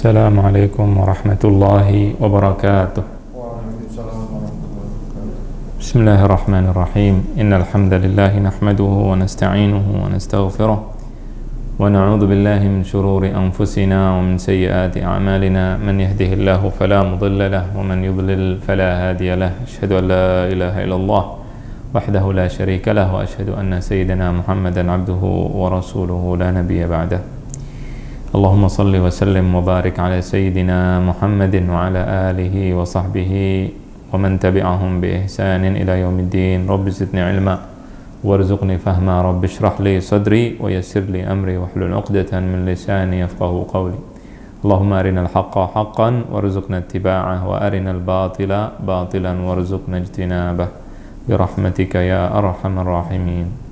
السلام عليكم ورحمة الله وبركاته. بسم الله الرحمن الرحيم. إن الحمد لله نحمده ونستعينه ونستغفره ونعوذ بالله من شرور أنفسنا ومن سيئات أعمالنا. من يهده الله فلا مضل له ومن يضلل فلا هادي له. أشهد أن لا إله إلا الله وحده لا شريك له وأشهد أن سيدنا محمدا عبده ورسوله لا نبي بعده. اللهم صل وسلم وبارك على سيدنا محمد وعلى آله وصحبه ومن تبعهم بإحسان إلى يوم الدين. رب زدني علما وارزقني فهما. رب اشرح لي صدري ويسر لي أمري واحلل عقدة من لساني يفقهوا قولي. اللهم أرنا الحق حقا وارزقنا اتباعه وأرنا الباطل باطلا وارزقنا اجتنابه برحمتك يا أرحم الراحمين.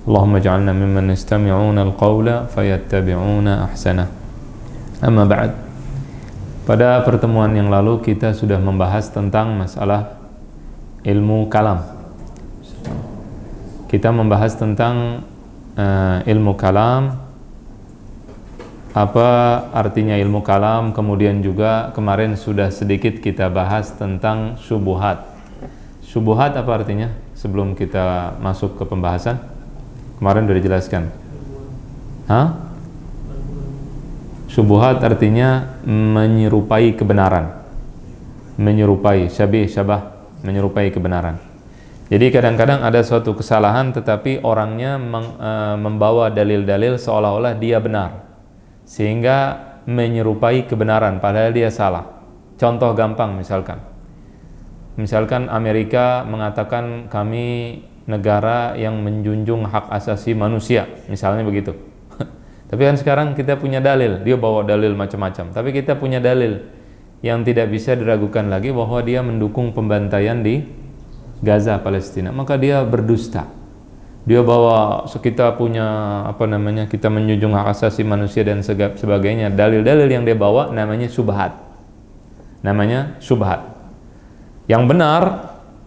اللهم اجعلنا ممن يستمعون القول فيتبعون أحسنه. أما بعد. Pada pertemuan yang lalu kita sudah membahas tentang masalah ilmu kalam. Kita membahas tentang ilmu kalam, apa artinya ilmu kalam, kemudian juga kemarin sudah sedikit kita bahas tentang syubhat. Syubhat apa artinya? Sebelum kita masuk ke pembahasan, kemarin sudah dijelaskan. Syubhat artinya menyerupai kebenaran, menyerupai, syabah, menyerupai kebenaran. Jadi kadang-kadang ada suatu kesalahan tetapi orangnya membawa dalil-dalil seolah-olah dia benar, sehingga menyerupai kebenaran padahal dia salah. Contoh gampang, misalkan Amerika mengatakan kami negara yang menjunjung hak asasi manusia, misalnya begitu. Tapi kan sekarang kita punya dalil, dia bawa dalil macam-macam, tapi kita punya dalil yang tidak bisa diragukan lagi bahwa dia mendukung pembantaian di Gaza, Palestina, maka dia berdusta. Dia bawa, kita punya kita menjunjung hak asasi manusia dan sebagainya. Dalil-dalil yang dia bawa namanya syubhat. Namanya syubhat. Yang benar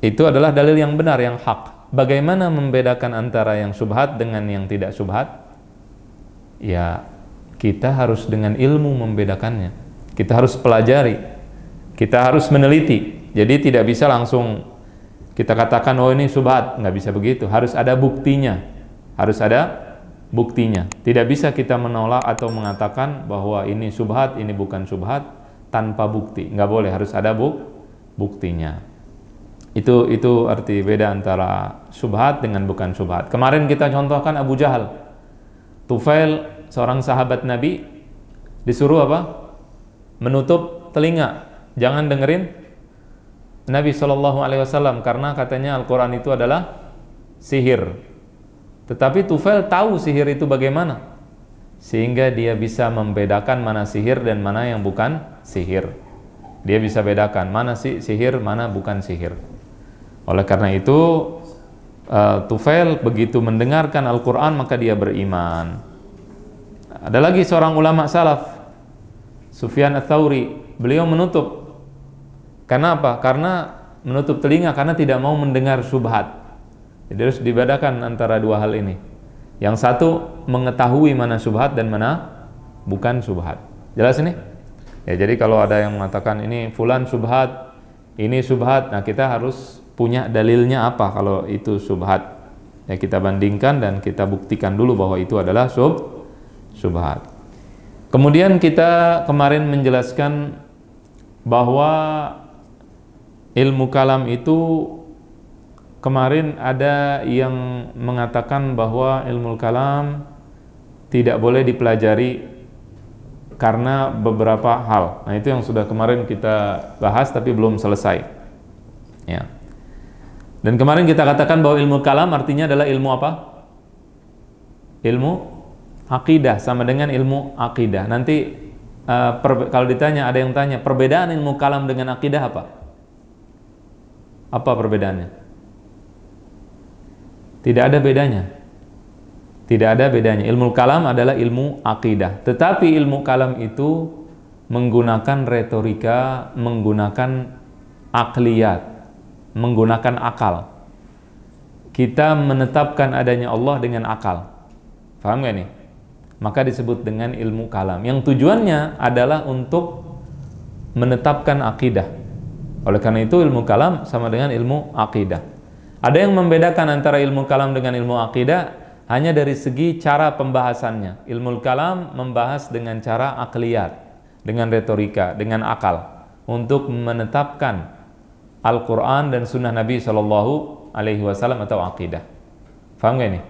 itu adalah dalil yang benar, yang hak. Bagaimana membedakan antara yang syubhat dengan yang tidak syubhat? Ya, kita harus dengan ilmu membedakannya. Kita harus pelajari, kita harus meneliti. Jadi tidak bisa langsung kita katakan oh ini syubhat, nggak bisa begitu. Harus ada buktinya, harus ada buktinya. Tidak bisa kita menolak atau mengatakan bahwa ini syubhat, ini bukan syubhat tanpa bukti. Nggak boleh, harus ada buktinya. Itu arti beda antara syubhat dengan bukan syubhat. Kemarin kita contohkan Abu Jahal. Tufail, seorang sahabat Nabi, disuruh apa? Menutup telinga, jangan dengerin Nabi SAW, karena katanya Al-Quran itu adalah sihir. Tetapi Tufail tahu sihir itu bagaimana, sehingga dia bisa membedakan mana sihir dan mana yang bukan sihir. Dia bisa bedakan mana sihir, mana bukan sihir. Oleh karena itu Tufail begitu mendengarkan Al-Quran maka dia beriman. Ada lagi seorang ulama salaf, Sufyan Ats-Tsauri, beliau menutup. Karena apa? Karena menutup telinga karena tidak mau mendengar syubhat. Jadi harus dibedakan antara dua hal ini. Yang satu mengetahui mana syubhat dan mana bukan syubhat. Jelas ini? Ya, jadi kalau ada yang mengatakan ini fulan syubhat, ini syubhat, nah kita harus punya dalilnya apa kalau itu syubhat. Ya, kita bandingkan dan kita buktikan dulu bahwa itu adalah syubhat. Kemudian kita kemarin menjelaskan bahwa ilmu kalam itu, kemarin ada yang mengatakan bahwa ilmu kalam tidak boleh dipelajari karena beberapa hal. Nah, itu yang sudah kemarin kita bahas tapi belum selesai. Ya. Dan kemarin kita katakan bahwa ilmu kalam artinya adalah ilmu apa? Ilmu akidah, sama dengan ilmu akidah. Nanti kalau ditanya, ada yang tanya, perbedaan ilmu kalam dengan akidah apa? Apa perbedaannya? Tidak ada bedanya. Tidak ada bedanya. Ilmu kalam adalah ilmu akidah. Tetapi ilmu kalam itu menggunakan retorika, menggunakan akliyat, menggunakan akal. Kita menetapkan adanya Allah dengan akal. Paham gak nih? maka disebut dengan ilmu kalam. Yang tujuannya adalah untuk menetapkan akidah. Oleh karena itu ilmu kalam sama dengan ilmu akidah. Ada yang membedakan antara ilmu kalam dengan ilmu akidah hanya dari segi cara pembahasannya. Ilmu kalam membahas dengan cara akliyat, dengan retorika, dengan akal, untuk menetapkan Al-Quran dan Sunnah Nabi SAW atau akidah. Faham gak ini?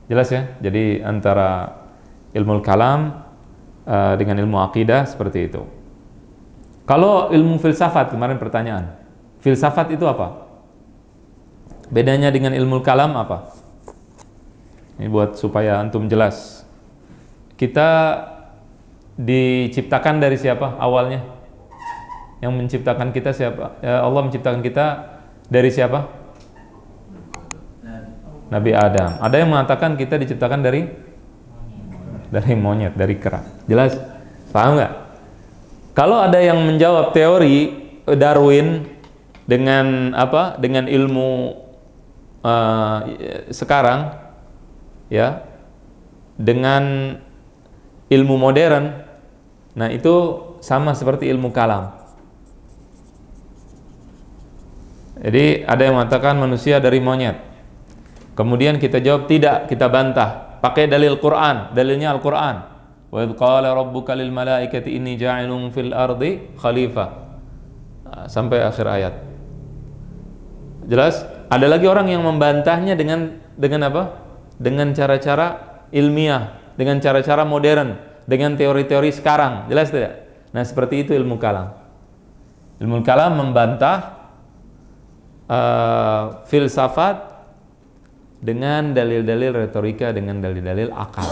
Jelas ya? Jadi antara ilmu kalam dengan ilmu akidah seperti itu. Kalau ilmu filsafat, kemarin pertanyaan, filsafat itu apa? Bedanya dengan ilmu kalam apa? Ini buat supaya antum jelas. Kita diciptakan dari siapa awalnya? Yang menciptakan kita siapa? Allah menciptakan kita dari siapa? Nabi Adam. Ada yang mengatakan kita diciptakan dari monyet, dari kera. Jelas? Paham nggak? Kalau ada yang menjawab teori Darwin dengan apa? Dengan ilmu sekarang, ya, dengan ilmu modern, nah itu sama seperti ilmu kalam. Jadi ada yang mengatakan manusia dari monyet. Kemudian kita jawab tidak, kita bantah pakai dalil Quran, dalilnya Al-Quran. Wa idz qala rabbuka lil malaikati inni ja'ilun fil ardi khalifah. Sampai akhir ayat. Jelas? Ada lagi orang yang membantahnya dengan apa? Dengan cara-cara ilmiah, dengan cara-cara modern, dengan teori-teori sekarang. Jelas tidak? Nah, seperti itu ilmu kalam. Ilmu kalam membantah filsafat dengan dalil-dalil retorika, dengan dalil-dalil akal.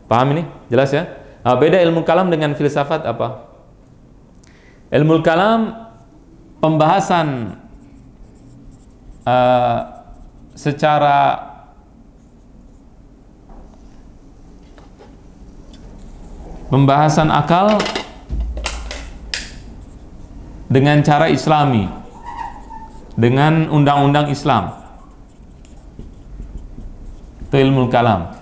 Paham ini? Jelas ya? Beda ilmu kalam dengan filsafat apa? Ilmu kalam pembahasan secara pembahasan akal dengan cara Islami, dengan undang-undang Islam. Itu ilmu kalam.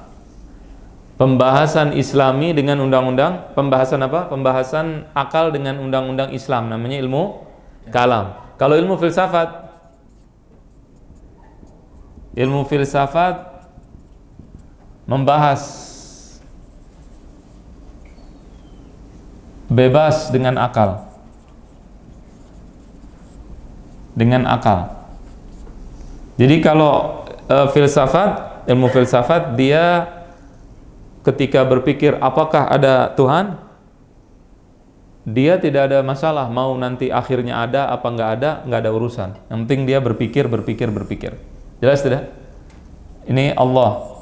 Pembahasan Islami dengan undang-undang, pembahasan apa? Pembahasan akal dengan undang-undang Islam, namanya ilmu kalam. Kalau ilmu filsafat membahas bebas dengan akal. Dengan akal. Jadi kalau ilmu filsafat dia ketika berpikir apakah ada Tuhan, dia tidak ada masalah mau nanti akhirnya ada apa nggak ada urusan. Yang penting dia berpikir. Jelas tidak? Ini Allah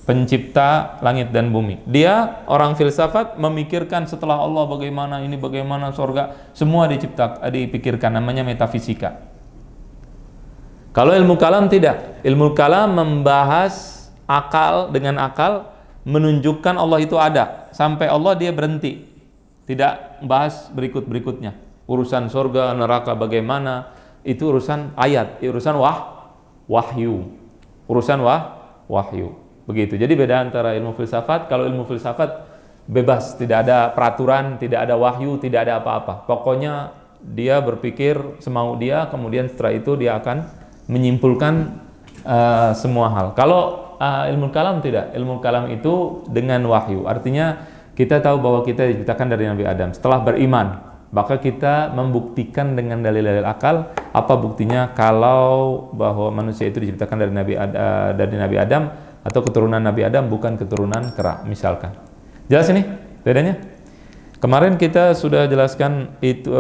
pencipta langit dan bumi. Dia orang filsafat memikirkan setelah Allah bagaimana ini, bagaimana surga, semua dipikirkan, namanya metafisika. Kalau ilmu kalam tidak. Ilmu kalam membahas akal dengan akal, menunjukkan Allah itu ada. Sampai Allah dia berhenti. Tidak bahas berikutnya. Urusan surga, neraka bagaimana, itu urusan ayat, urusan wahyu. Urusan wahyu. Begitu. Jadi beda antara ilmu filsafat. Kalau ilmu filsafat bebas, tidak ada peraturan, tidak ada wahyu, tidak ada apa-apa. Pokoknya dia berpikir semau dia, kemudian setelah itu dia akan menyimpulkan semua hal. Kalau ilmu kalam tidak. Ilmu kalam itu dengan wahyu. Artinya kita tahu bahwa kita diciptakan dari Nabi Adam. Setelah beriman, maka kita membuktikan dengan dalil-dalil akal. Apa buktinya kalau bahwa manusia itu diciptakan dari Nabi Adam atau keturunan Nabi Adam, bukan keturunan kera, misalkan. Jelas ini bedanya? Kemarin kita sudah jelaskan itu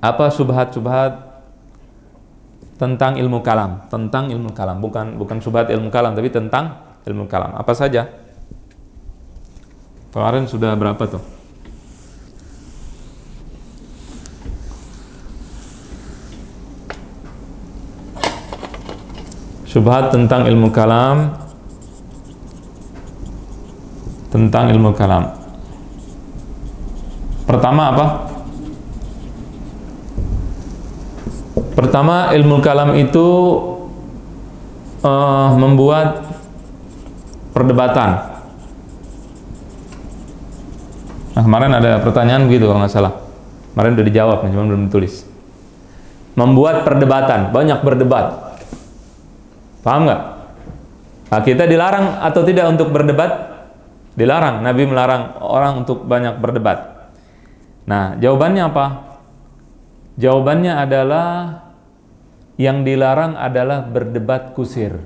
apa subhat-subhat tentang ilmu kalam, bukan subhat ilmu kalam, tapi tentang ilmu kalam. Apa saja? Kemarin sudah berapa tuh? Subhat tentang ilmu kalam. Pertama apa? Pertama, ilmu kalam itu membuat perdebatan. Nah, kemarin ada pertanyaan begitu kalau nggak salah. Kemarin udah dijawab, cuma belum ditulis. Membuat perdebatan, banyak berdebat. Paham nggak? Nah, kita dilarang atau tidak untuk berdebat? Dilarang. Nabi melarang orang untuk banyak berdebat. Nah, jawabannya apa? Jawabannya adalah yang dilarang adalah berdebat kusir.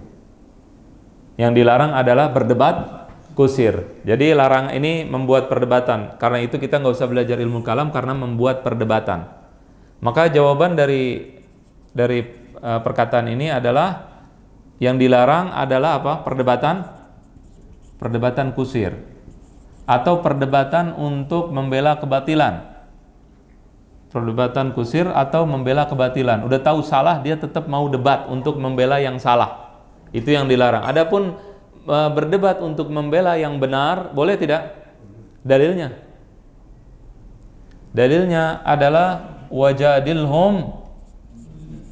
Yang dilarang adalah berdebat kusir. Jadi larang ini membuat perdebatan. Karena itu kita nggak usah belajar ilmu kalam karena membuat perdebatan. Maka jawaban dari perkataan ini adalah yang dilarang adalah apa? Perdebatan kusir atau perdebatan untuk membela kebatilan. Perdebatan kusir atau membela kebatilan. Udah tahu salah, dia tetap mau debat untuk membela yang salah. Itu yang dilarang. Adapun berdebat untuk membela yang benar, boleh tidak? Dalilnya adalah wajadilhum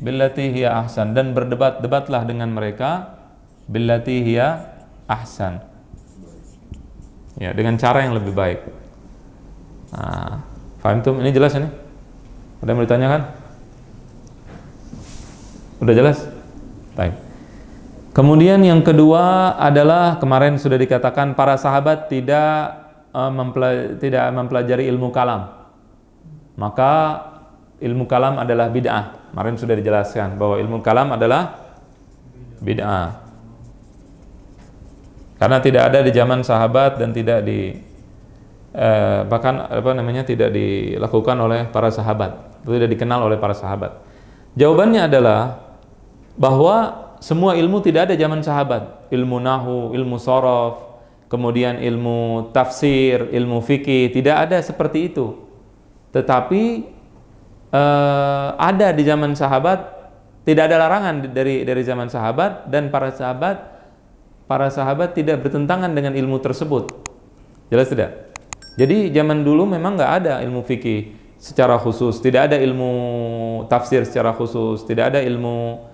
billati hiya ahsan, dan berdebatlah dengan mereka billati hiya ahsan. Ya, dengan cara yang lebih baik. Nah, paham tuh? Ini jelas ini? Ada yang mau ditanyakan? Udah jelas? Baik. Kemudian yang kedua adalah kemarin sudah dikatakan para sahabat tidak mempelajari ilmu kalam. Maka ilmu kalam adalah bid'ah. Kemarin sudah dijelaskan bahwa ilmu kalam adalah bid'ah. Karena tidak ada di zaman sahabat dan tidak tidak dilakukan oleh para sahabat. Tidak dikenal oleh para sahabat. Jawabannya adalah bahwa semua ilmu tidak ada zaman sahabat. Ilmu nahu, ilmu sorof, kemudian ilmu tafsir, ilmu fikih, tidak ada seperti itu. Tetapi ada di zaman sahabat, tidak ada larangan dari zaman sahabat, dan para sahabat tidak bertentangan dengan ilmu tersebut. Jelas tidak? Jadi zaman dulu memang nggak ada ilmu fikih secara khusus, tidak ada ilmu tafsir secara khusus, tidak ada ilmu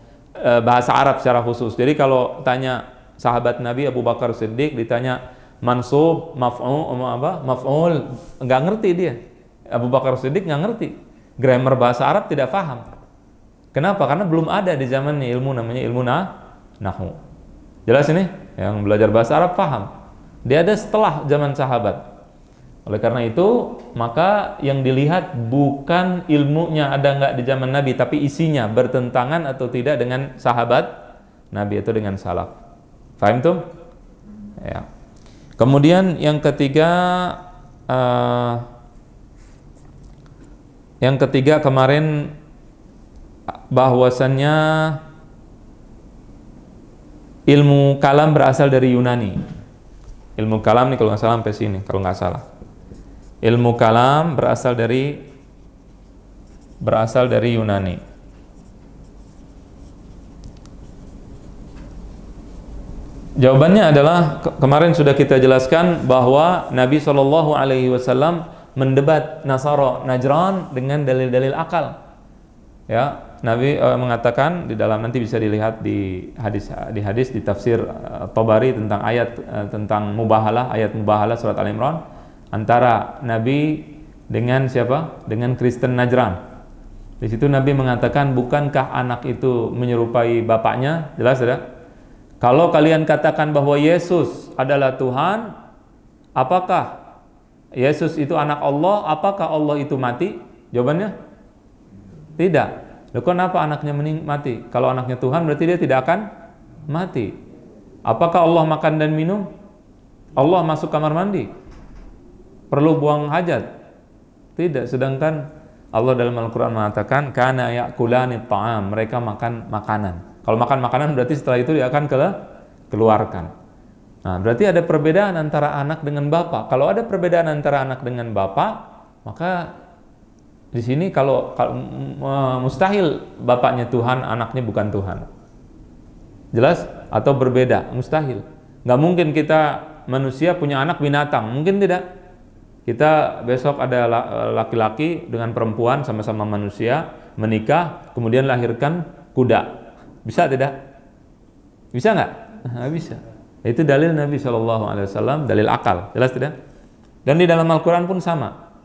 bahasa Arab secara khusus. Jadi kalau tanya sahabat Nabi Abu Bakar Siddiq, ditanya mansub, maf'ul, nggak ngerti dia. Abu Bakar Siddiq nggak ngerti. Grammar bahasa Arab tidak paham. Kenapa? Karena belum ada di zamannya ilmu namanya ilmu nahwu. Jelas ini? Yang belajar bahasa Arab paham. Dia ada setelah zaman sahabat. Oleh karena itu, maka yang dilihat bukan ilmunya ada nggak di zaman Nabi, tapi isinya bertentangan atau tidak dengan sahabat Nabi atau dengan salaf. Faham tuh? Ya. Kemudian yang ketiga kemarin bahwasannya ilmu kalam berasal dari Yunani. Ilmu kalam nih kalau nggak salah sampai sini, kalau nggak salah. Ilmu kalam berasal dari Yunani. Jawabannya adalah kemarin sudah kita jelaskan bahwa Nabi SAW mendebat Nasara Najran dengan dalil-dalil akal. Ya, Nabi mengatakan di dalam, nanti bisa dilihat di hadis di tafsir Tabari tentang tentang mubahalah, ayat mubahalah surat Al-Imran, antara Nabi dengan siapa? Dengan Kristen Najran. Di situ Nabi mengatakan, bukankah anak itu menyerupai bapaknya? Jelas tidak? Kalau kalian katakan bahwa Yesus adalah Tuhan, apakah Yesus itu anak Allah? Apakah Allah itu mati? Jawabannya tidak. Loh, kenapa anaknya mati? Kalau anaknya Tuhan berarti dia tidak akan mati. Apakah Allah makan dan minum? Allah masuk kamar mandi? Perlu buang hajat? Tidak. Sedangkan Allah dalam Al-Quran mengatakan kana ya'kulani ta'am, mereka makan makanan. Kalau makan makanan berarti setelah itu dia akan keluarkan. Nah, berarti ada perbedaan antara anak dengan bapak. Kalau ada perbedaan antara anak dengan bapak, maka di sini kalau mustahil bapaknya Tuhan, anaknya bukan Tuhan. Jelas? Atau berbeda? Mustahil. Nggak mungkin kita manusia punya anak binatang, mungkin tidak. Kita besok ada laki-laki dengan perempuan sama-sama manusia menikah, kemudian lahirkan kuda. Bisa tidak? Bisa nggak? Nggak bisa. Itu dalil Nabi SAW, dalil akal, jelas tidak? Dan di dalam Al-Quran pun sama.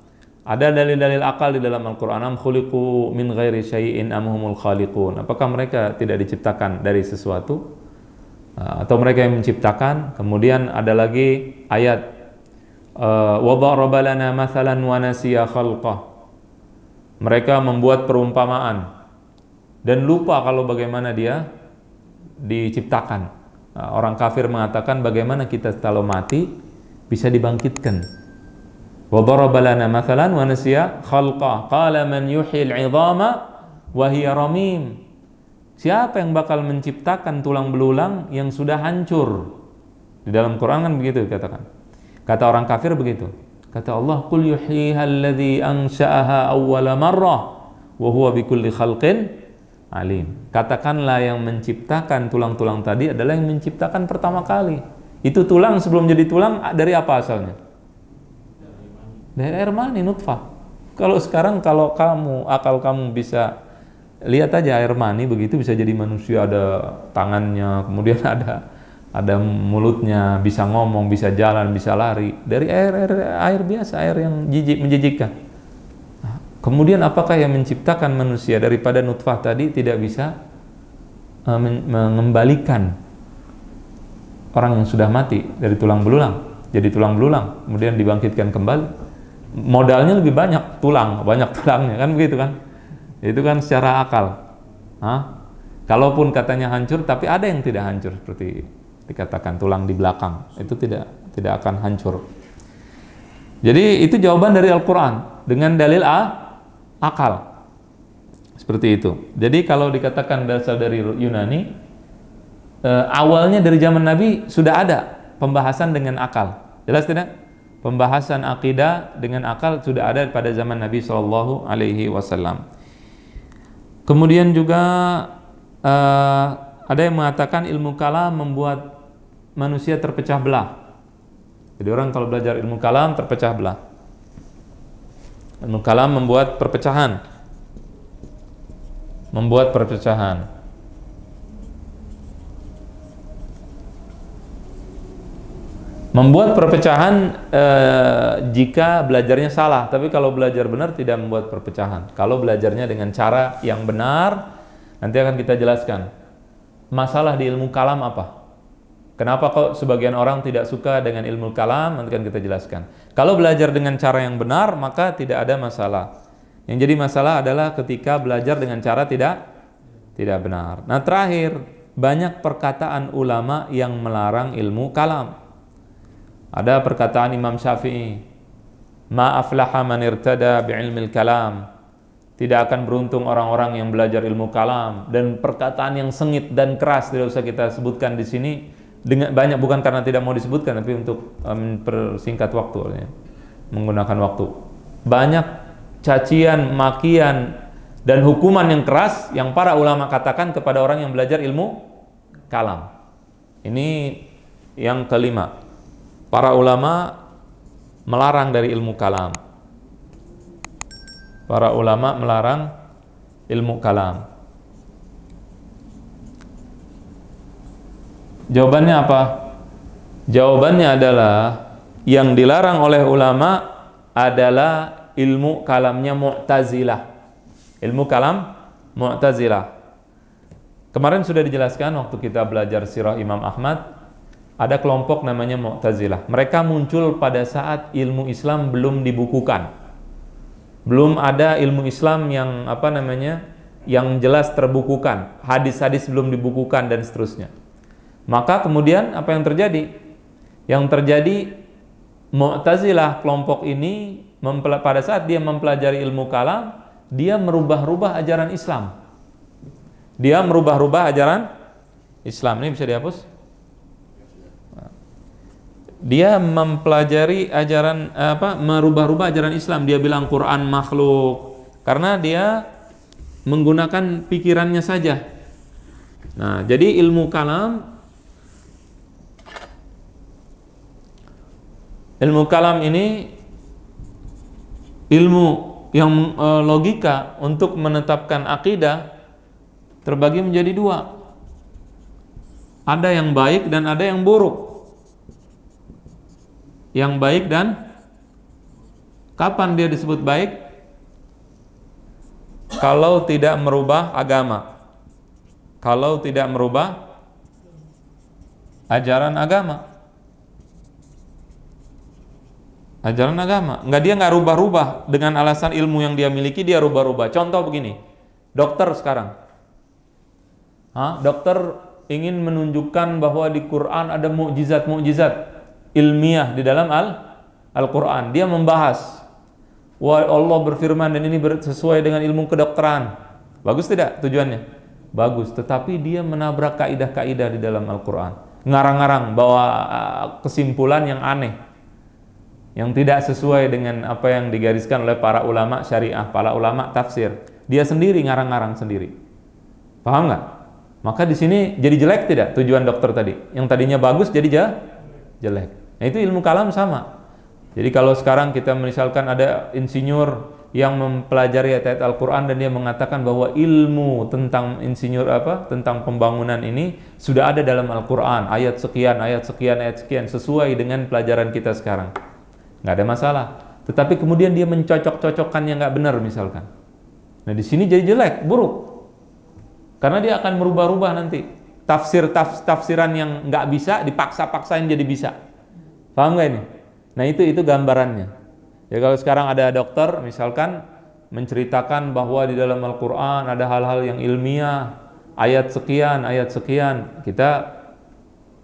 Ada dalil-dalil akal di dalam Al-Quran. Am khuliqu min ghairi syai'in am humul khaliqun. Apakah mereka tidak diciptakan dari sesuatu? Atau mereka yang menciptakan? Kemudian ada lagi ayat wa daraba lana mathalan wa nasiya khalqah. Mereka membuat perumpamaan dan lupa kalau bagaimana dia diciptakan. Orang kafir mengatakan bagaimana kita kalau mati bisa dibangkitkan. Wa daraba lana mathalan wa nasiya khalqah. Qala man yuhyil 'idhama wa hiya ramim. Siapa yang bakal menciptakan tulang belulang yang sudah hancur? Di dalam Quran kan begitu dikatakan. Kata orang kafir begitu. Kata Allah, "Qul yuhyiha alladhi ansha'aha awwala marrah wa huwa bikulli khalqin alim." Katakanlah yang menciptakan tulang-tulang tadi adalah yang menciptakan pertama kali. Itu tulang sebelum jadi tulang dari apa asalnya? Dari air mani, nutfah. Kalau sekarang akal kamu bisa lihat aja air mani begitu bisa jadi manusia, ada tangannya, kemudian ada mulutnya, bisa ngomong, bisa jalan, bisa lari dari air biasa, air yang menjijikkan. Kemudian apakah yang menciptakan manusia daripada nutfah tadi tidak bisa mengembalikan orang yang sudah mati dari tulang belulang jadi tulang belulang, kemudian dibangkitkan kembali? Modalnya lebih banyak, banyak tulangnya, kan begitu kan? Itu kan secara akal. Kalaupun katanya hancur, tapi ada yang tidak hancur seperti dikatakan tulang di belakang, itu tidak akan hancur. Jadi itu jawaban dari Al-Quran dengan dalil akal. Seperti itu. Jadi kalau dikatakan berasal dari Yunani, awalnya dari zaman Nabi sudah ada pembahasan dengan akal. Jelas tidak? Pembahasan akidah dengan akal sudah ada pada zaman Nabi SAW. Kemudian juga ada yang mengatakan ilmu kalam membuat manusia terpecah belah. Jadi orang kalau belajar ilmu kalam terpecah belah. Ilmu kalam membuat perpecahan. Membuat perpecahan jika belajarnya salah, tapi kalau belajar benar tidak membuat perpecahan. Kalau belajarnya dengan cara yang benar, nanti akan kita jelaskan. Masalah di ilmu kalam apa? Kenapa kok sebagian orang tidak suka dengan ilmu kalam? Nanti akan kita jelaskan. Kalau belajar dengan cara yang benar, maka tidak ada masalah. Yang jadi masalah adalah ketika belajar dengan cara tidak benar. Nah, terakhir, banyak perkataan ulama yang melarang ilmu kalam. Ada perkataan Imam Syafi'i, "Ma aflaha man irtada bi'ilmil kalam." Tidak akan beruntung orang-orang yang belajar ilmu kalam. Dan perkataan yang sengit dan keras tidak usah kita sebutkan di sini. Dengan banyak, bukan karena tidak mau disebutkan, tapi untuk mempersingkat waktu, menggunakan waktu. Banyak cacian, makian, dan hukuman yang keras yang para ulama katakan kepada orang yang belajar ilmu kalam. Ini yang kelima. Para ulama melarang dari ilmu kalam. Para ulama melarang ilmu kalam. Jawabannya apa? Jawabannya adalah yang dilarang oleh ulama adalah ilmu kalamnya Mu'tazilah. Ilmu kalam Mu'tazilah. Kemarin sudah dijelaskan waktu kita belajar sirah Imam Ahmad. Ada kelompok namanya Mu'tazilah. Mereka muncul pada saat ilmu Islam belum dibukukan. Belum ada ilmu Islam yang yang jelas terbukukan. Hadis-hadis belum dibukukan dan seterusnya. Maka kemudian apa yang terjadi? Yang terjadi Mu'tazilah, kelompok ini pada saat dia mempelajari ilmu kalam, dia merubah-rubah ajaran Islam. Dia merubah-rubah ajaran Islam. Ini bisa dihapus? Dia mempelajari ajaran merubah-rubah ajaran Islam. Dia bilang Quran makhluk karena dia menggunakan pikirannya saja. Nah, jadi ilmu kalam ini ilmu yang logika untuk menetapkan akidah terbagi menjadi dua. Ada yang baik dan ada yang buruk. yang baik dan kapan dia disebut baik? Kalau tidak merubah agama. Kalau tidak merubah ajaran agama. Ajaran agama. Dia nggak rubah-rubah dengan alasan ilmu yang dia miliki, dia rubah-rubah. Contoh begini, dokter sekarang. Dokter ingin menunjukkan bahwa di Quran ada mukjizat-mukjizat ilmiah di dalam Al-Quran. Dia membahas, wah Allah berfirman dan ini sesuai dengan ilmu kedokteran. Bagus tidak tujuannya? Bagus, tetapi dia menabrak kaidah-kaidah di dalam Al-Quran. Ngarang-ngarang bawa kesimpulan yang aneh, yang tidak sesuai dengan apa yang digariskan oleh para ulama syariah, para ulama tafsir. Dia sendiri ngarang-ngarang sendiri. Paham nggak? Maka di sini jadi jelek tidak tujuan dokter tadi? Yang tadinya bagus jadi jelek. Nah itu ilmu kalam sama. Jadi kalau sekarang kita misalkan ada insinyur yang mempelajari ayat Al-Quran dan dia mengatakan bahwa ilmu tentang tentang pembangunan ini sudah ada dalam Al-Quran, ayat sekian, ayat sekian, ayat sekian, sesuai dengan pelajaran kita sekarang. Nggak ada masalah. Tetapi kemudian dia mencocok-cocokkan yang nggak benar misalkan. Nah di sini jadi jelek, buruk. Karena dia akan merubah-rubah nanti. Tafsiran yang nggak bisa dipaksa-paksain jadi bisa. Paham nggak ini? Nah itu gambarannya. Ya kalau sekarang ada dokter misalkan menceritakan bahwa di dalam Al-Quran ada hal-hal yang ilmiah, ayat sekian, kita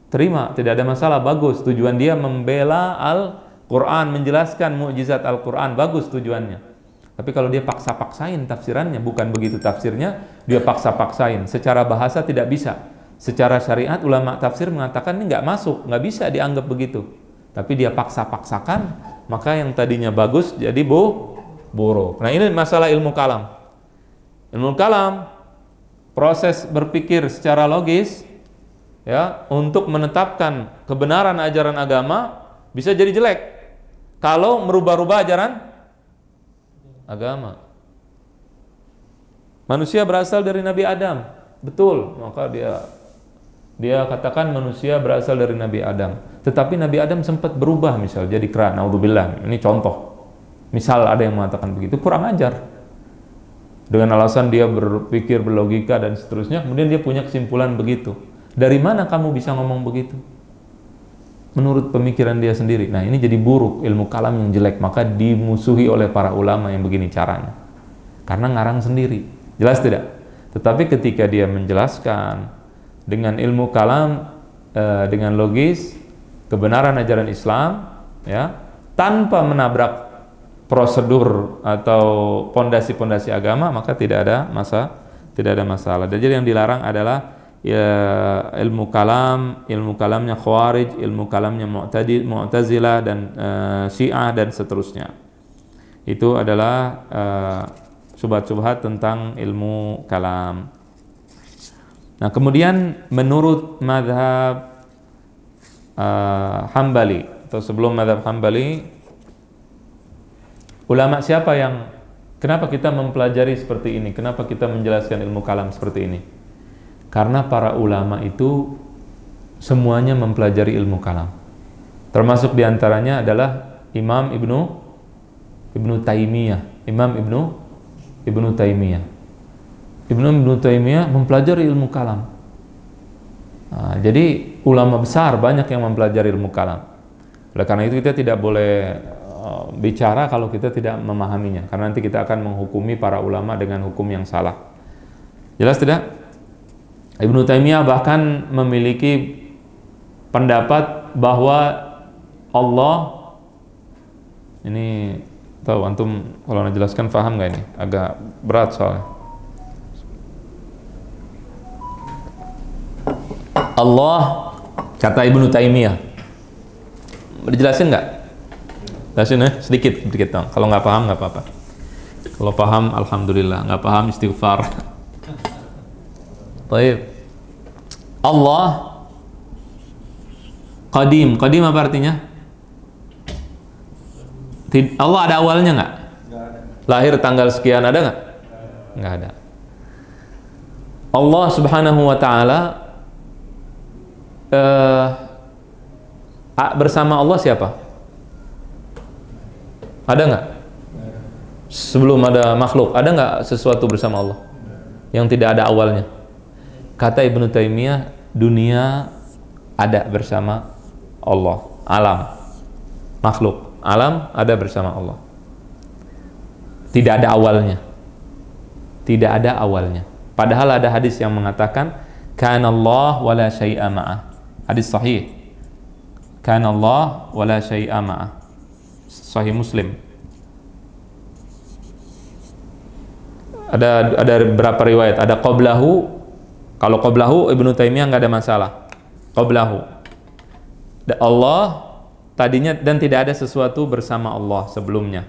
terima, tidak ada masalah, bagus. Tujuan dia membela Al-Quran, menjelaskan mukjizat Al-Quran, bagus tujuannya. Tapi kalau dia paksa-paksain tafsirannya, bukan begitu tafsirnya, dia paksa-paksain. Secara bahasa tidak bisa. Secara syariat ulama tafsir mengatakan ini nggak masuk, nggak bisa dianggap begitu. Tapi dia paksa-paksakan, maka yang tadinya bagus jadi buruk. Nah ini masalah ilmu kalam. Ilmu kalam, proses berpikir secara logis, ya, untuk menetapkan kebenaran ajaran agama bisa jadi jelek kalau merubah-rubah ajaran agama. Manusia berasal dari Nabi Adam, betul, maka dia katakan manusia berasal dari Nabi Adam. Tetapi Nabi Adam sempat berubah, misal jadi kera, naudzubillah. Ini contoh. Misal ada yang mengatakan begitu, kurang ajar. Dengan alasan dia berpikir, berlogika dan seterusnya, kemudian dia punya kesimpulan begitu. Dari mana kamu bisa ngomong begitu? Menurut pemikiran dia sendiri. Nah ini jadi buruk, ilmu kalam yang jelek, maka dimusuhi oleh para ulama yang begini caranya. Karena ngarang sendiri. Jelas tidak? Tetapi ketika dia menjelaskan dengan ilmu kalam, dengan logis, kebenaran ajaran Islam, ya, tanpa menabrak prosedur atau pondasi-pondasi agama, maka tidak ada masalah. Jadi yang dilarang adalah ya, ilmu kalamnya Khawarij, ilmu kalamnya Mu'tazilah dan Syiah dan seterusnya. Itu adalah subhat-subhat tentang ilmu kalam. Nah, kemudian menurut mazhab Hambali atau sebelum mazhab Hambali, ulama siapa yang, kenapa kita mempelajari seperti ini? Kenapa kita menjelaskan ilmu kalam seperti ini? Karena para ulama itu semuanya mempelajari ilmu kalam. Termasuk diantaranya adalah Imam Ibnu Taimiyah. Ibnu Taimiyah mempelajari ilmu kalam. Nah, jadi ulama besar banyak yang mempelajari ilmu kalam. Oleh karena itu kita tidak boleh bicara kalau kita tidak memahaminya, karena nanti kita akan menghukumi para ulama dengan hukum yang salah. Jelas tidak? Ibnu Taimiyah bahkan memiliki pendapat bahwa Allah, ini tahu antum kalau menjelaskan paham nggak ini? Agak berat soalnya. Allah, kata Ibnu Taimiyah, dijelasin nggak? Jelasin ya, sedikit dong. Kalau nggak paham nggak apa-apa. Kalau paham alhamdulillah, nggak paham istighfar. Baik. Allah qadim. Qadim apa artinya? Allah ada awalnya nggak? Lahir tanggal sekian ada nggak? Nggak ada. Allah Subhanahu wa taala, bersama Allah siapa? Ada nggak? Sebelum ada makhluk, ada nggak sesuatu bersama Allah yang tidak ada awalnya? Kata Ibnu Taimiyah, dunia ada bersama Allah, alam, makhluk, alam ada bersama Allah. Tidak ada awalnya. Tidak ada awalnya. Padahal ada hadis yang mengatakan kana Allah wala syai'a ma'ah. Hadis sahih. Kana Allah wala syai'a ma'ah. Sahih Muslim. Ada berapa riwayat? Ada qablahu. Kalau qablahu Ibnu Taimiyah nggak ada masalah. Qablahu. Allah tadinya dan tidak ada sesuatu bersama Allah sebelumnya.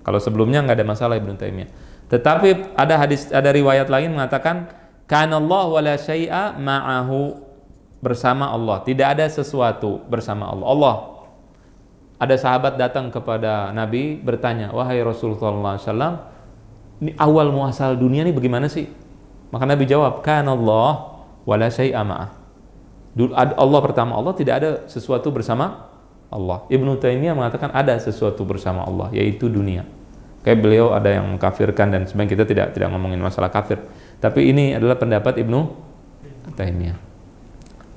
Kalau sebelumnya nggak ada masalah Ibnu Taimiyah. Tetapi ada hadis, ada riwayat lain mengatakan kana Allah wala syai'a ma'ahu, bersama Allah. Tidak ada sesuatu bersama Allah. Allah. Ada sahabat datang kepada Nabi bertanya, wahai Rasulullah SAW, ini awal muasal dunia ini bagaimana sih? Maka Nabi jawab, kana Allah wala syai'a ma'ah. Allah pertama, Allah tidak ada sesuatu bersama Allah. Ibnu Taimiyah mengatakan ada sesuatu bersama Allah, yaitu dunia. Kayak beliau ada yang mengkafirkan dan sebenarnya kita tidak ngomongin masalah kafir. Tapi ini adalah pendapat Ibnu Taimiyah.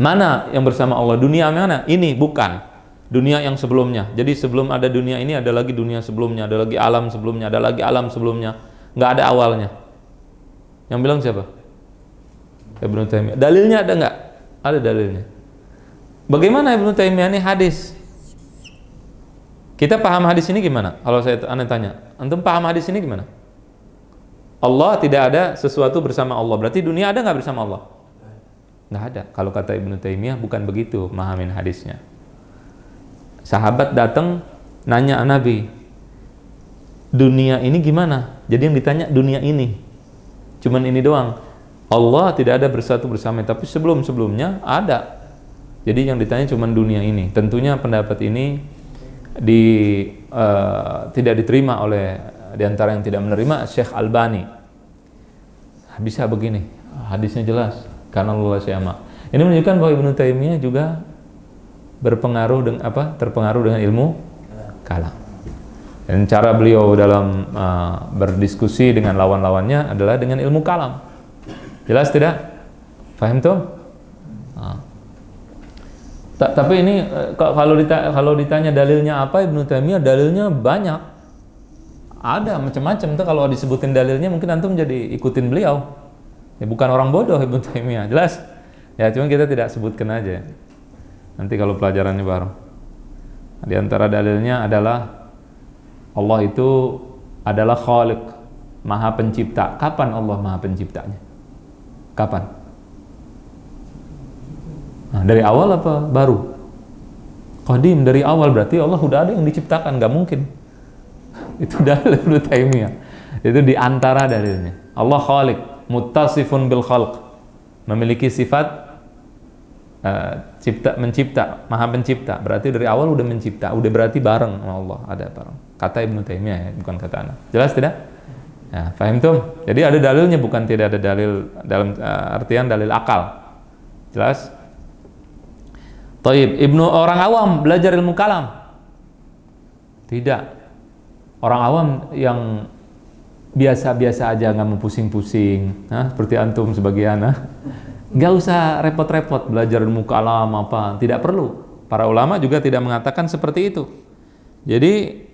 Mana yang bersama Allah? Dunia mana? Ini bukan. Dunia yang sebelumnya. Jadi sebelum ada dunia ini ada lagi dunia sebelumnya, ada lagi alam sebelumnya, ada lagi alam sebelumnya. Nggak ada awalnya. Yang bilang siapa? Ibnu Taimiyah. Dalilnya ada nggak? Ada dalilnya. Bagaimana Ibnu Taimiyah ini hadis? Kita paham hadis ini gimana? Kalau anda tanya, antum paham hadis ini gimana? Allah tidak ada sesuatu bersama Allah. Berarti dunia ada nggak bersama Allah? Nggak ada. Kalau kata Ibnu Taimiyah bukan begitu mahamin hadisnya. Sahabat datang nanya Nabi, dunia ini gimana? Jadi yang ditanya dunia ini, cuman ini doang. Allah tidak ada bersatu bersama, tapi sebelumnya ada. Jadi yang ditanya cuman dunia ini. Tentunya pendapat ini tidak diterima oleh diantara yang tidak menerima Syekh Albani. Bisa begini, hadisnya jelas, karena Allah syama. Ini menunjukkan bahwa Ibnu Taimiyah juga terpengaruh dengan ilmu kalam. Dan cara beliau dalam berdiskusi dengan lawan-lawannya adalah dengan ilmu kalam. Jelas tidak? Faham tuh? Tapi ini kalau ditanya dalilnya apa, Ibnu Taimiyah dalilnya banyak. Ada macam-macam tuh, kalau disebutin dalilnya mungkin antum jadi ikutin beliau. Ya, bukan orang bodoh Ibnu Taimiyah, jelas. Ya, cuma kita tidak sebutkan aja. Nanti kalau pelajarannya baru. Di antara dalilnya adalah Allah itu adalah Khaliq, Maha Pencipta. Kapan Allah Maha Penciptanya? Kapan? Nah, dari awal apa baru? Qadim, dari awal, berarti Allah sudah ada yang diciptakan, nggak mungkin. Itu dalil Ibnu Taimiyah. Itu di antara dalilnya. Allah Khaliq, muttasifun bil khalq, memiliki sifat mencipta, Maha Pencipta. Berarti dari awal udah mencipta, udah berarti bareng sama Allah, ada bareng. Kata Ibnu Taimiyah ya, bukan kata ana. Jelas tidak? Ya, paham tuh? Jadi ada dalilnya, bukan tidak ada dalil dalam artian dalil akal. Jelas? Taib, orang awam belajar ilmu kalam? Tidak. Orang awam yang biasa-biasa aja, nggak mau pusing-pusing, seperti antum sebagian, nggak usah repot-repot belajar ilmu kalam apa, tidak perlu. Para ulama juga tidak mengatakan seperti itu. Jadi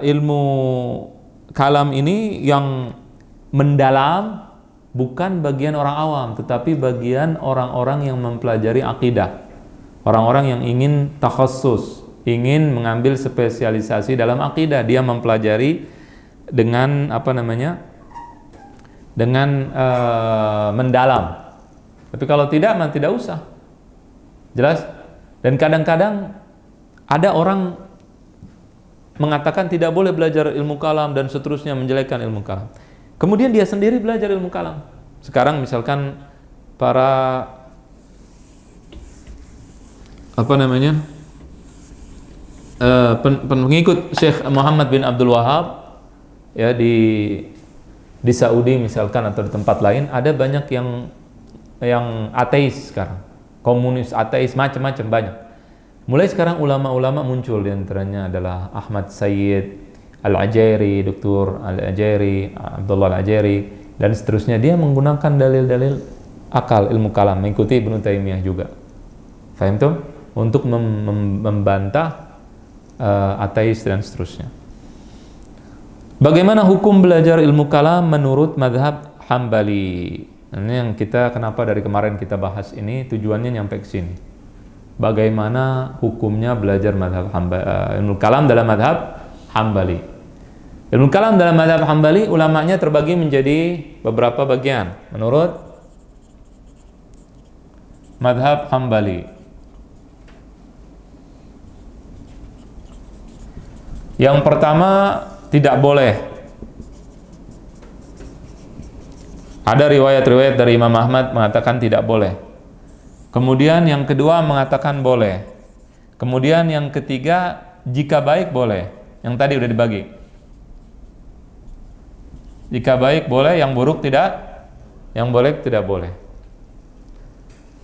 ilmu kalam ini yang mendalam bukan bagian orang awam, tetapi bagian orang-orang yang mempelajari akidah, orang-orang yang ingin takhassus, ingin mengambil spesialisasi dalam akidah. Dia mempelajari dengan dengan mendalam. Tapi kalau tidak, tidak usah. Jelas? Dan kadang-kadang ada orang mengatakan tidak boleh belajar ilmu kalam dan seterusnya, menjelekkan ilmu kalam. Kemudian dia sendiri belajar ilmu kalam. Sekarang misalkan para pengikut Syekh Muhammad bin Abdul Wahab ya di Saudi misalkan atau di tempat lain, ada banyak yang ateis sekarang, komunis, ateis, macam-macam banyak. Mulai sekarang ulama-ulama muncul, di antaranya adalah Ahmad Sayyid Al-Ajairi, Dr. Al-Ajairi, Abdullah Al-Ajairi, dan seterusnya. Dia menggunakan dalil-dalil akal, ilmu kalam, mengikuti Ibnu Taimiyah juga. Faham tuh? Untuk membantah ateis dan seterusnya. Bagaimana hukum belajar ilmu kalam menurut mazhab Hambali? Ini yang kita, kenapa dari kemarin kita bahas ini, tujuannya nyampe ke sini. Bagaimana hukumnya belajar mazhab ilmu kalam dalam mazhab Hambali? Ilmu kalam dalam mazhab Hambali, ulamanya terbagi menjadi beberapa bagian menurut mazhab Hambali. Yang pertama, tidak boleh. Ada riwayat-riwayat dari Imam Ahmad mengatakan tidak boleh. Kemudian yang kedua mengatakan boleh. Kemudian yang ketiga, jika baik boleh. Yang tadi udah dibagi. Jika baik boleh, yang buruk tidak. Yang boleh tidak boleh.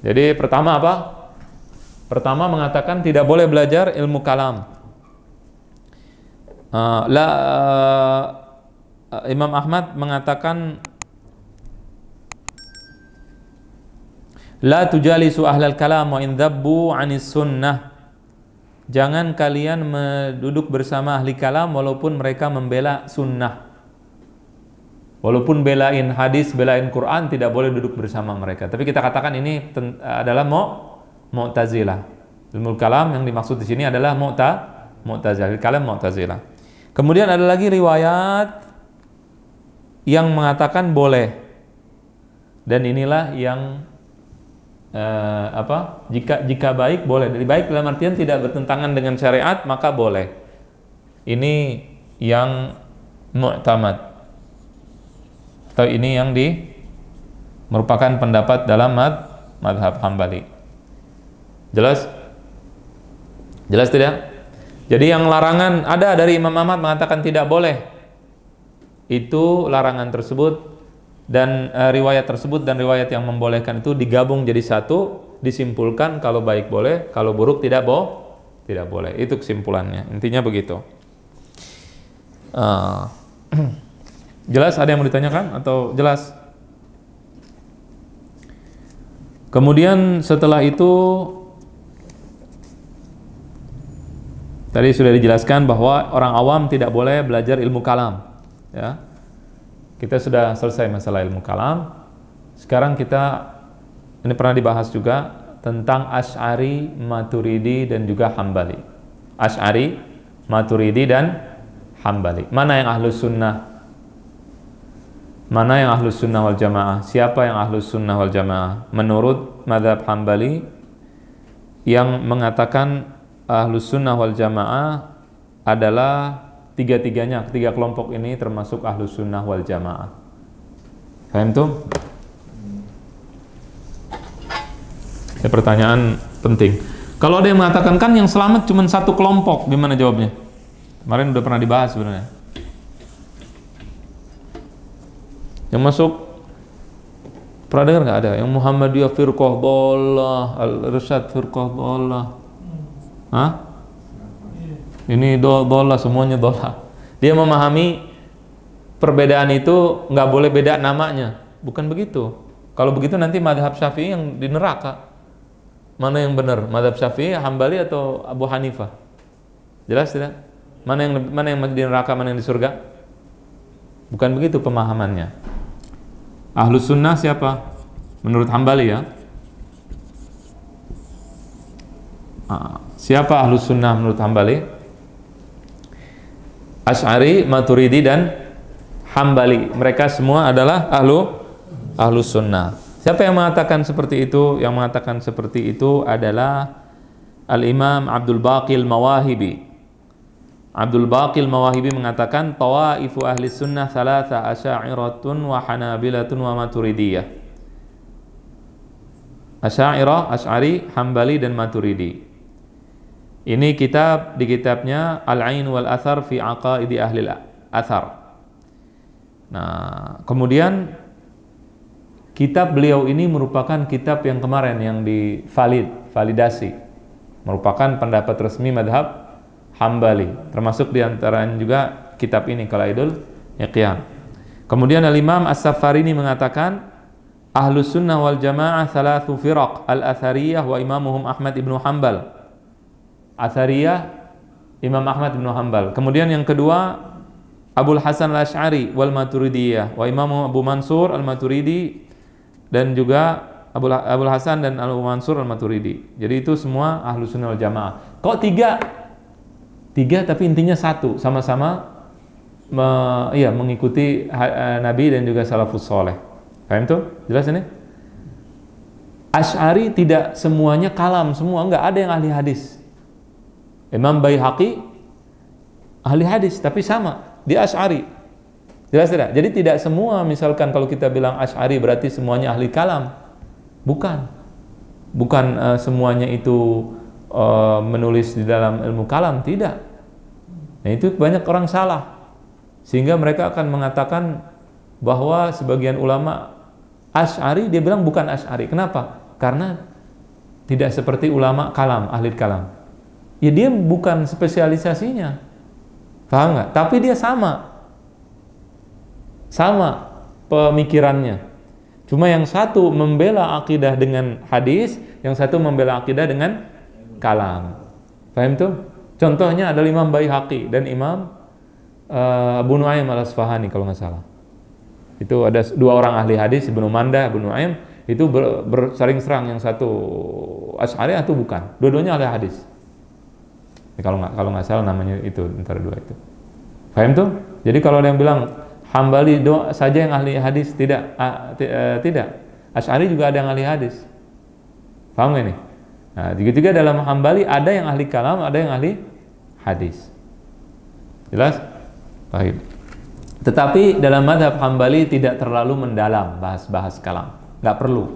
Jadi pertama apa? Pertama mengatakan tidak boleh belajar ilmu kalam. Imam Ahmad mengatakan la tujalisu ahlal kalam wa in dzabbu 'anis sunnah. Jangan kalian duduk bersama ahli kalam walaupun mereka membela sunnah. Walaupun belain hadis, belain Quran, tidak boleh duduk bersama mereka. Tapi kita katakan ini adalah Mu'tazilah. Ilmu kalam yang dimaksud di sini adalah Mu'tazilah, kalam Mu'tazilah. Kemudian ada lagi riwayat yang mengatakan boleh. Dan inilah yang jika baik boleh. Jadi baik dalam artian tidak bertentangan dengan syariat, maka boleh. Ini yang mu'tamad, atau ini yang merupakan pendapat dalam mazhab Hambali. Jelas? Jelas tidak? Jadi yang larangan ada dari Imam Ahmad mengatakan tidak boleh. Itu larangan tersebut. Dan riwayat tersebut dan riwayat yang membolehkan itu digabung jadi satu, disimpulkan kalau baik boleh, kalau buruk tidak boleh. Itu kesimpulannya. Intinya begitu. Jelas? Ada yang mau ditanyakan atau jelas? Kemudian setelah itu tadi sudah dijelaskan bahwa orang awam tidak boleh belajar ilmu kalam, ya. Kita sudah selesai masalah ilmu kalam. Sekarang ini pernah dibahas juga tentang Asy'ari, Maturidi dan juga Hambali. Asy'ari, Maturidi dan Hambali. Mana yang ahlus sunnah? Mana yang ahlus sunnah wal jamaah? Siapa yang ahlus sunnah wal jamaah? Menurut mazhab Hambali, yang mengatakan ahlus sunnah wal jamaah adalah tiga kelompok ini termasuk ahlus sunnah wal jamaah. Paham tuh? Ya, pertanyaan penting. Kalau ada yang mengatakan kan yang selamat cuma satu kelompok, gimana jawabnya? Kemarin udah pernah dibahas sebenarnya. Yang masuk, pernah dengar nggak ada? Yang Muhammadiyah firqah dhalah, Al-Irsyad firqah dhalah. Hah? Ini dhalah, semuanya dhalah. Dia memahami perbedaan itu nggak boleh beda namanya. Bukan begitu. Kalau begitu nanti mazhab Syafi'i yang di neraka. Mana yang benar? Mazhab Syafi'i, Hambali atau Abu Hanifah? Jelas tidak? Mana yang di neraka, mana yang di surga? Bukan begitu pemahamannya. Ahlus sunnah siapa? Menurut Hambali ya. Siapa ahlus sunnah menurut Hambali? Asy'ari, Maturidi dan Hambali. Mereka semua adalah ahlus sunnah. Siapa yang mengatakan seperti itu? Yang mengatakan seperti itu adalah Al-Imam Abdul Baqi Al-Mawahibi. Abdul Baqi Al-Mawahibi mengatakan tawaifu ahli sunnah thalatha, asy'a'iratun wa hanabilatun wa maturidiyah. Asy'ariyah, Asy'ari, Hambali dan Maturidi. Ini kitab di kitabnya Al-Ain wal Athar fi Aqaidi Ahli Athar. Nah, kemudian kitab beliau ini merupakan kitab yang kemarin yang validasi merupakan pendapat resmi madhab Hambali, termasuk diantaranya juga kitab ini Qalaidul Iqyan. Kemudian Al-Imam As-Safarini mengatakan Ahlus Sunnah wal Jamaah thalathu firaq, Al-Athariyah wa imamuhum Ahmad ibnu Hanbal. Athariyah, Imam Ahmad ibnu Hanbal. Kemudian yang kedua Abul Hasan Al-Asy'ari wal Maturidiyah wa imamu Abu Mansur Al-Maturidi, dan juga Abul Hasan dan Abu Mansur Al-Maturidi. Jadi itu semua Ahlus Sunnah wal Jamaah. Kok tiga? Tiga tapi intinya satu, sama-sama mengikuti Nabi dan juga salafus soleh. Paham tuh? Jelas ini? Asy'ari tidak semuanya kalam, semua enggak, ada yang ahli hadis. Imam Baihaqi ahli hadis tapi sama, dia Asy'ari. Jelas tidak? Jadi tidak semua, misalkan kalau kita bilang Asy'ari berarti semuanya ahli kalam. Bukan. Bukan semuanya itu menulis di dalam ilmu kalam, tidak. Nah, itu banyak orang salah. Sehingga mereka akan mengatakan bahwa sebagian ulama Asy'ari, dia bilang bukan Asy'ari. Kenapa? Karena tidak seperti ulama kalam, ahli kalam. Ya dia bukan spesialisasinya. Paham nggak? Tapi dia sama pemikirannya. Cuma yang satu membela akidah dengan hadis, yang satu membela akidah dengan kalam. Paham tuh? Contohnya adalah Imam Baihaqi dan Imam Abu Nu'aim Al-Asfahani kalau nggak salah. Itu ada dua orang ahli hadis, Ibnu Manda, Abu Nu'aim, itu bersaling serang, yang satu Asy'ari atau bukan. Dua-duanya ahli hadis. Kalau nggak salah namanya itu antara dua itu. Paham tuh? Jadi kalau ada yang bilang Hambali saja yang ahli hadis, tidak. Asy'ari juga ada yang ahli hadis. Paham nggak ini? Nah, juga dalam Hambali ada yang ahli kalam, ada yang ahli hadis. Jelas? Baik. Tetapi dalam mazhab Hambali tidak terlalu mendalam bahas kalam. Nggak perlu.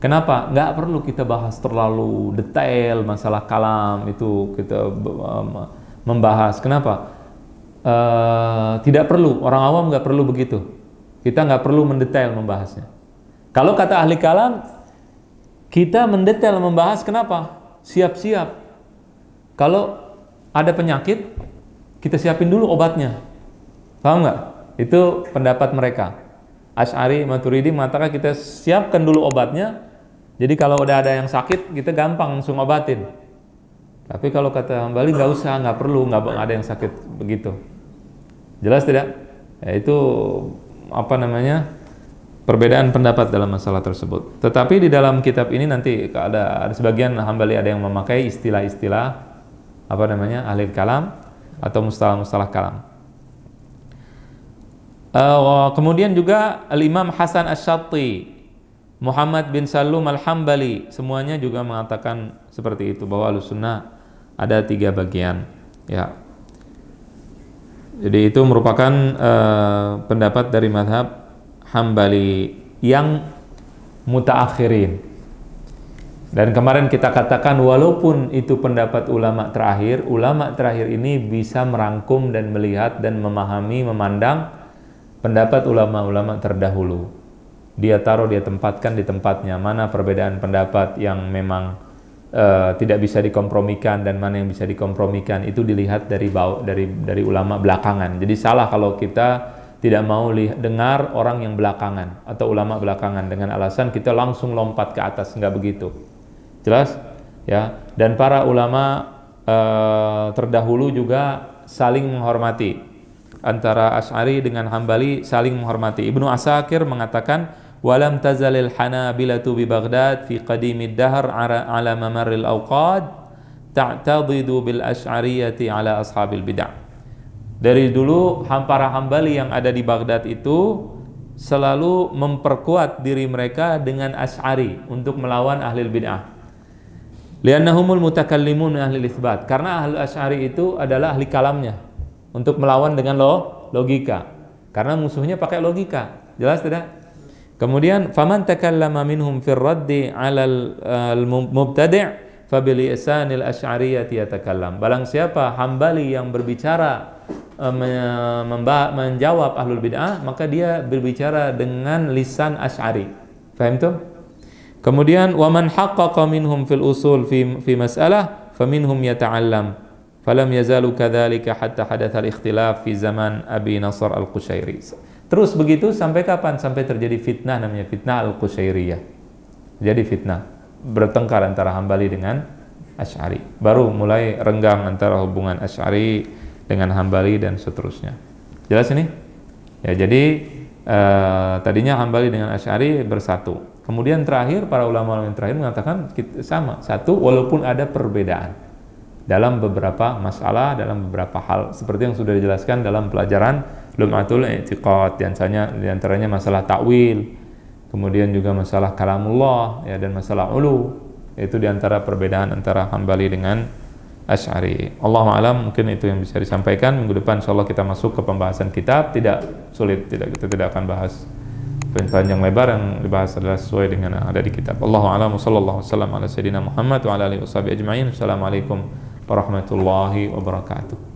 Kenapa? Nggak perlu kita bahas terlalu detail masalah kalam itu, kita membahas. Kenapa? Tidak perlu. Orang awam nggak perlu begitu. Kita nggak perlu mendetail membahasnya. Kalau kata ahli kalam, kita mendetail membahas. Kenapa? Siap-siap. Kalau ada penyakit, kita siapin dulu obatnya. Paham nggak? Itu pendapat mereka. Asy'ari, Maturidi mengatakan kita siapkan dulu obatnya. Jadi kalau udah ada yang sakit, kita gampang langsung obatin. Tapi kalau kata Hambali nggak usah, nggak perlu, nggak ada yang sakit begitu. Jelas tidak? Ya, itu perbedaan pendapat dalam masalah tersebut. Tetapi di dalam kitab ini nanti ada sebagian Hambali ada yang memakai istilah-istilah ahli kalam atau mustalah-mustalah kalam. Kemudian juga Al-Imam Hasan Asy-Syadhi, Muhammad bin Salum Al-Hambali, semuanya juga mengatakan seperti itu, bahwa Ahlussunnah ada 3 bagian. Ya. Jadi itu merupakan pendapat dari mazhab Hambali yang mutaakhirin. Dan kemarin kita katakan walaupun itu pendapat ulama terakhir ini bisa merangkum dan melihat dan memahami, memandang pendapat ulama-ulama terdahulu. Dia tempatkan di tempatnya, mana perbedaan pendapat yang memang tidak bisa dikompromikan dan mana yang bisa dikompromikan, itu dilihat dari ulama belakangan. Jadi salah kalau kita tidak mau dengar orang yang belakangan atau ulama belakangan dengan alasan kita langsung lompat ke atas, nggak begitu. Jelas? Ya. Dan para ulama terdahulu juga saling menghormati. Antara Asy'ari dengan Hambali saling menghormati. Ibnu Asakir mengatakan walam tazalil hanabilatu bi Baghdad fi qadimid dahr ala mamarril awqad ta'tadidu bil asy'ariyati ala ashabil bid'ah. Dari dulu para Hambali yang ada di Baghdad itu selalu memperkuat diri mereka dengan Asy'ari untuk melawan ahli bid'ah. Li'annahumul mutakallimun min ahli itsbat. Karena ahli Asy'ari itu adalah ahli kalamnya, untuk melawan dengan logika. Karena musuhnya pakai logika. Jelas tidak? Kemudian faman takallama minhum fir raddi 'alal mubtadi' fa bil ihsanil asy'ariyyati yatakallam. Barang siapa Hambali yang berbicara menjawab ahlul bid'ah, maka dia berbicara dengan lisan Asy'ari. Paham tuh? Kemudian wa man haqqaqa minhum fil usul fi mas'alah faminhum yata'allam falam yazalu kadzalika hatta hadatha al-ikhtilaf fi zaman Abi Nasr al-Qushairi. Terus begitu sampai kapan? Sampai terjadi fitnah, namanya fitnah al-Qushairiyah. Jadi fitnah bertengkar antara Hambali dengan Asy'ari. Baru mulai renggang antara hubungan Asy'ari dengan Hambali dan seterusnya. Jelas ini? Ya, jadi tadinya Hambali dengan Asy'ari bersatu. Kemudian terakhir para ulama yang terakhir mengatakan sama, satu walaupun ada perbedaan dalam beberapa masalah, dalam beberapa hal seperti yang sudah dijelaskan dalam pelajaran Lum'atul I'tiqad, di antaranya masalah ta'wil, kemudian juga masalah kalamullah ya, dan masalah ulu. Itu di antara perbedaan antara Hambali dengan Asy'ari. Allahu a'lam, mungkin itu yang bisa disampaikan. Minggu depan insyaallah kita masuk ke pembahasan kitab, tidak sulit, kita tidak akan bahas panjang lebar, yang dibahas adalah sesuai dengan yang ada di kitab. Allahu a'lam, sallallahu wasallam ala sayyidina Muhammad wa ala alihi washabihi ajma'in. Assalamualaikum warahmatullahi wabarakatuh.